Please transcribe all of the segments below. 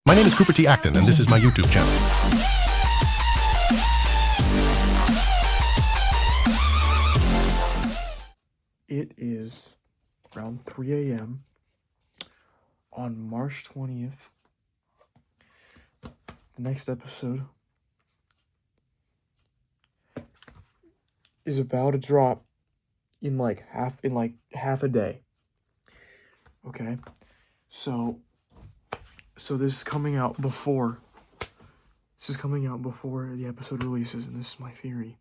My name is Cooper T. Acton, and this is my YouTube channel. It is around 3 a.m. on March 20th. The next episode is about to drop in like half a day. Okay? So this is coming out before the episode releases, and this is my theory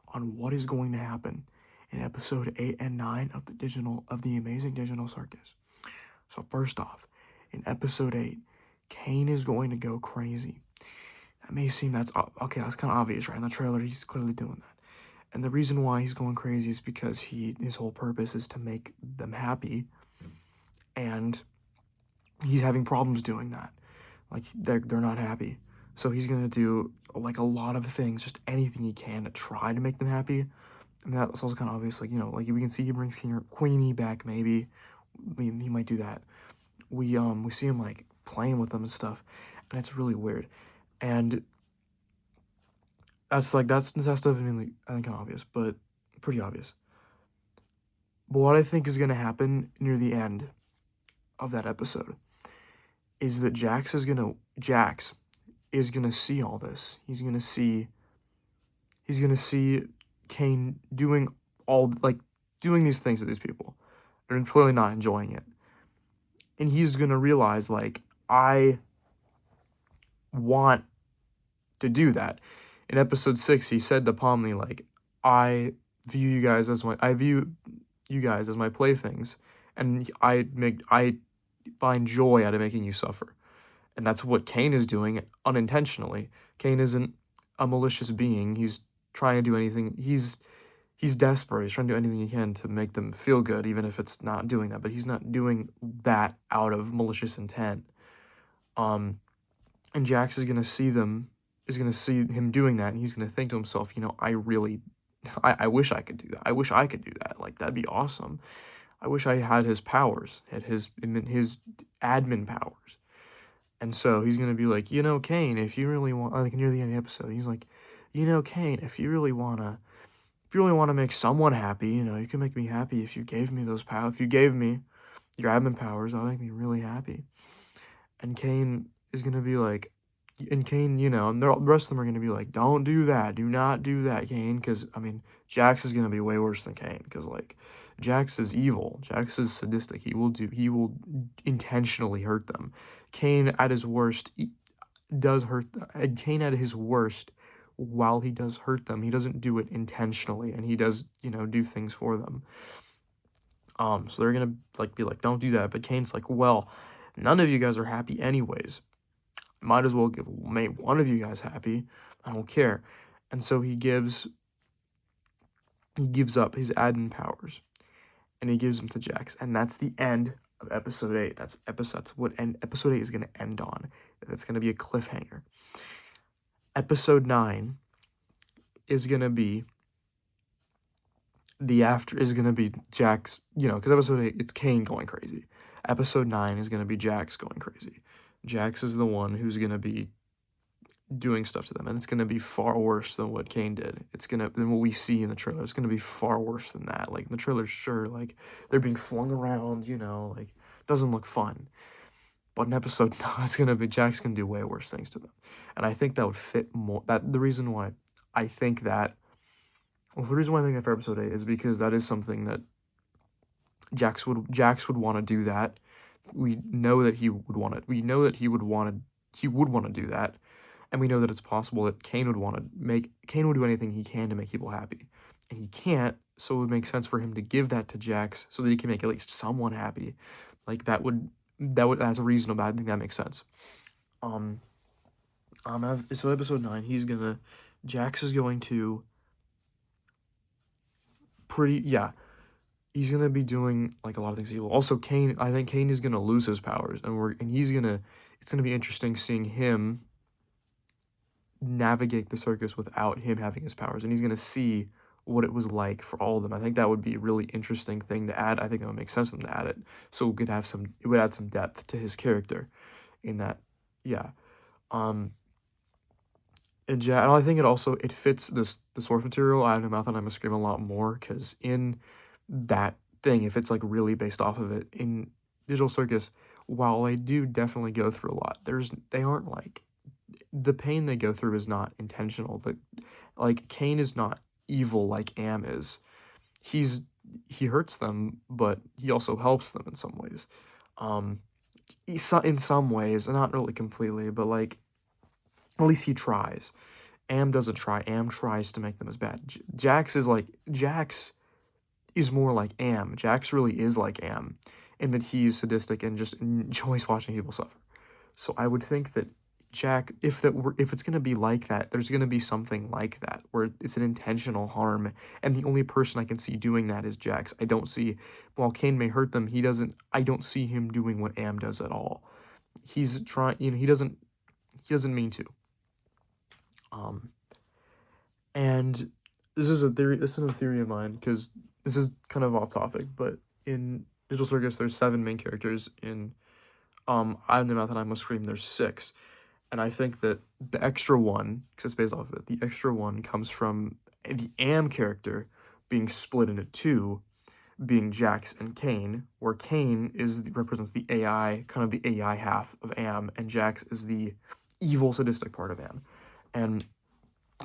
on what is going to happen in episode 8 and 9 of the Amazing Digital Circus. So first off, in episode 8, Kane is going to go crazy. That may seem that's kind of obvious, right? In the trailer, he's clearly doing that. And the reason why he's going crazy is because his whole purpose is to make them happy, and he's having problems doing that. Like, they're not happy. So he's going to do, like, a lot of things, just anything he can to try to make them happy. And that's also kind of obvious, like, you know, like, we can see he brings Queenie back, maybe. He might do that. We see him, like, playing with them and stuff, and it's really weird. And that's definitely, I think, kind of obvious, but pretty obvious. But what I think is going to happen near the end of that episode is that Jax is gonna see all this. He's gonna see Kane doing these things to these people. They're clearly not enjoying it. And he's gonna realize, like, I want to do that. In episode 6, he said to Pomni, like, I view you guys as my playthings, and I find joy out of making you suffer. And that's what Kane is doing unintentionally. Kane isn't a malicious being. He's trying to do anything. He's desperate. He's trying to do anything he can to make them feel good, even if it's not doing that. But he's not doing that out of malicious intent. And Jax is gonna see him doing that, and he's gonna think to himself, you know, I wish I could do that. I wish I could do that. Like, that'd be awesome. I wish I had his powers, had his admin powers. And so he's going to be like, you know, Kane, if you really want, like, near the end of the episode, he's like, you know, Kane, if you really want to make someone happy, you know, you can make me happy if you gave me those powers. If you gave me your admin powers, that'll make me really happy. And Kane is going to be like, and Kane, you know, and the rest of them are going to be like, don't do that. Do not do that, Kane. Because, I mean, Jax is going to be way worse than Kane. Because, like, Jax is evil. Jax is sadistic. He will intentionally hurt them. Kane at his worst does hurt them. Kane at his worst, while he does hurt them, he doesn't do it intentionally, and he does, you know, do things for them. So they're going to, like, be like, don't do that. But Kane's like, well, none of you guys are happy anyways. Might as well make one of you guys happy. I don't care. And so he gives up his admin powers, and he gives them to Jax, and that's the end of episode 8. That's what episode 8 is going to end on. That's going to be a cliffhanger. Episode 9 is going to be Jax, you know, because episode 8, it's Kane going crazy. Episode 9 is going to be Jax going crazy. Jax is the one who's going to be doing stuff to them, and it's going to be far worse than what Kane did. Than what we see in the trailer. It's going to be far worse than that. Like, in the trailer, sure, like, they're being flung around, you know, like, doesn't look fun. But in episode 9, it's going to be Jax going to do way worse things to them. And I think that would fit more. The reason why I think that for episode 8 is because that is something that Jax would want to do that. We know that he would want it. We know that he would want to do that, and we know that it's possible that Kane would do anything he can to make people happy, and he can't. So it would make sense for him to give that to Jax so that he can make at least someone happy. Like, that's reasonable. I think that makes sense. So episode 9, Jax is going to he's going to be doing, like, a lot of things evil. Also, I think Kane is going to lose his powers, it's going to be interesting seeing him navigate the circus without him having his powers, and he's going to see what it was like for all of them. I think that would be a really interesting thing to add. I think it would make sense for them to add it, so it would add some depth to his character in that yeah. Um, and I think it fits the source material. I have no mouth and I must scream a lot more because in that thing, if it's like really based off of it in Digital Circus, while they do definitely go through a lot, they aren't like the pain they go through is not intentional. Like Kane is not evil like Am is. He's he hurts them, but he also helps them in some ways. Um, in some ways, not really completely, but like at least he tries. Am doesn't try. Am tries to make them as bad. Jax is more like Am. Jax really is like Am, in that he's sadistic and just enjoys watching people suffer. So I would think that if it's gonna be like that, there's gonna be something like that where it's an intentional harm, and the only person I can see doing that is Jax. I don't see, while Kane may hurt them, he doesn't. I don't see him doing what Am does at all. He's trying, he doesn't mean to. Um, and this is a theory. This is a theory of mine because this is kind of off topic, but in Digital Circus, there's 7 main characters. In I Am the Mouth and I Must Scream, there's 6. And I think that the extra one, because it's based off of it, the extra one comes from the Am character being split into 2, being Jax and Kane, where Kane represents the AI, kind of the AI half of Am, and Jax is the evil, sadistic part of Am. And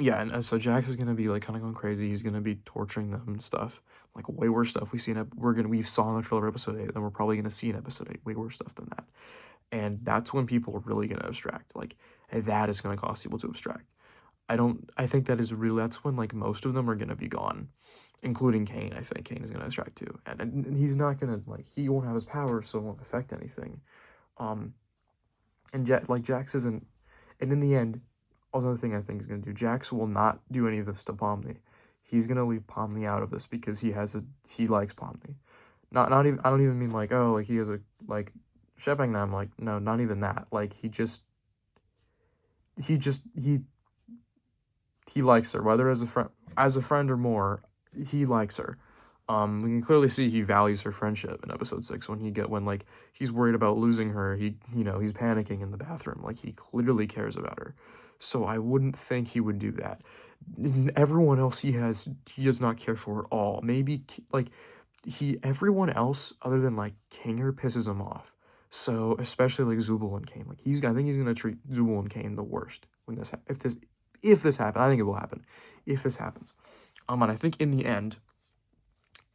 yeah, and so Jax is gonna be like kind of going crazy. He's gonna be torturing them and stuff, like way worse stuff we saw in the trailer of episode 8, and we're probably gonna see in episode 8 way worse stuff than that. And that's when people are really gonna abstract. Like that is gonna cause people to abstract. I think that's when like most of them are gonna be gone, including Kane. I think Kane is gonna abstract too, and he's not gonna he won't have his powers, so it won't affect anything. Um, and Jax isn't, and in the end, another thing I think is gonna do, Jax will not do any of this to Pomni. He's gonna leave Pomni out of this because he likes Pomni. Not even, I don't even mean like, oh, like he has a like Shepang them, like, no, not even that. Like he just he likes her, whether as a friend or more, he likes her. We can clearly see he values her friendship in episode 6 when like he's worried about losing her. He's panicking in the bathroom. Like he clearly cares about her. So I wouldn't think he would do that. Everyone else he does not care for at all. Maybe like everyone else other than like Kinger pisses him off. So especially like Zubul and Kane. I think he's gonna treat Zubul and Kane the worst when if this happens. I think it will happen if this happens. And I think in the end,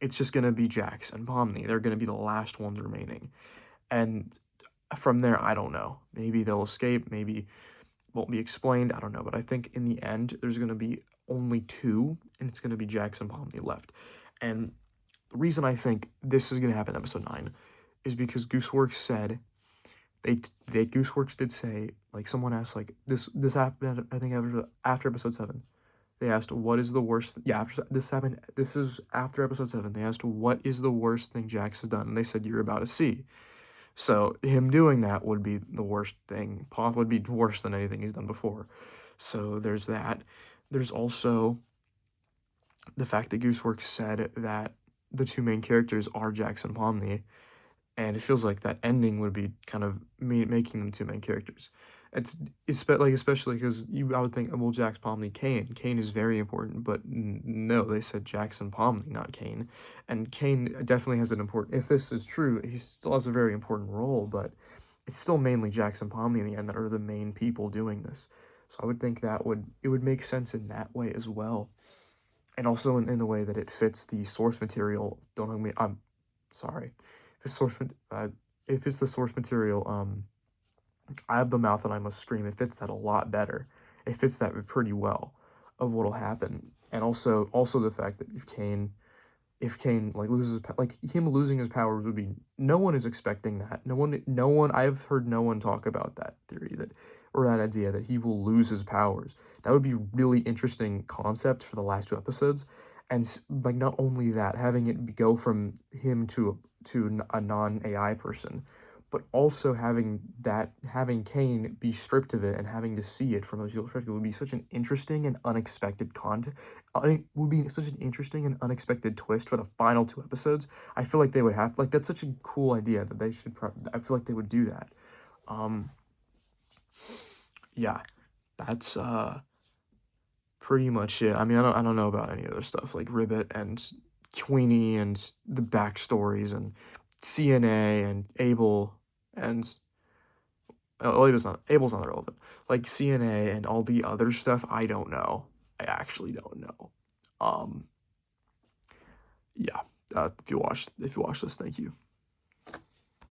it's just gonna be Jax and Pomni. They're gonna be the last ones remaining, and from there, I don't know. Maybe they'll escape. Maybe won't be explained. I don't know. But I think in the end, there's gonna be only 2, and it's gonna be Jax and Pomni left. And the reason I think this is gonna happen in episode 9 is because Gooseworks said Gooseworks did say, like, someone asked, like, this happened, I think after episode 7. They asked, what is the worst? Yeah, this happened. This is after episode 7. They asked, what is the worst thing Jax has done? And they said, you're about to see. So him doing that would be the worst thing. Would be worse than anything he's done before. So there's that. There's also the fact that Gooseworks said that the 2 main characters are Jax and Pomni, and it feels like that ending would be kind of making them 2 main characters. Especially because I would think, well, Jax, Pomni, Kane. Kane is very important, but no, they said Jax and Pomni, not Kane. And Kane definitely has an important. If this is true, he still has a very important role, but it's still mainly Jax and Pomni in the end that are the main people doing this. So I would think it would make sense in that way as well, and also in the way that it fits the source material. Don't hug me. I'm sorry. If it's the source material, I Have the Mouth and I Must Scream. It fits that a lot better. It fits that pretty well of what'll happen, and also the fact that if Kane like him losing his powers would be, no one is expecting that. No one. I've heard no one talk about that theory or that idea that he will lose his powers. That would be really interesting concept for the last 2 episodes, and like not only that, having it go from him to a non-AI person, but also having Kane be stripped of it and having to see it from a visual perspective would be such an interesting and unexpected I think would be such an interesting and unexpected twist for the final 2 episodes. I feel like they would that's such a cool idea that they should. I feel like they would do that. yeah, that's pretty much it. I mean, I don't know about any other stuff like Ribbit and Queenie and the backstories and CNA and Abel and well, Abel's not relevant. Like CNA and all the other stuff, I don't know. I actually don't know. Um, yeah. If you watch this, thank you.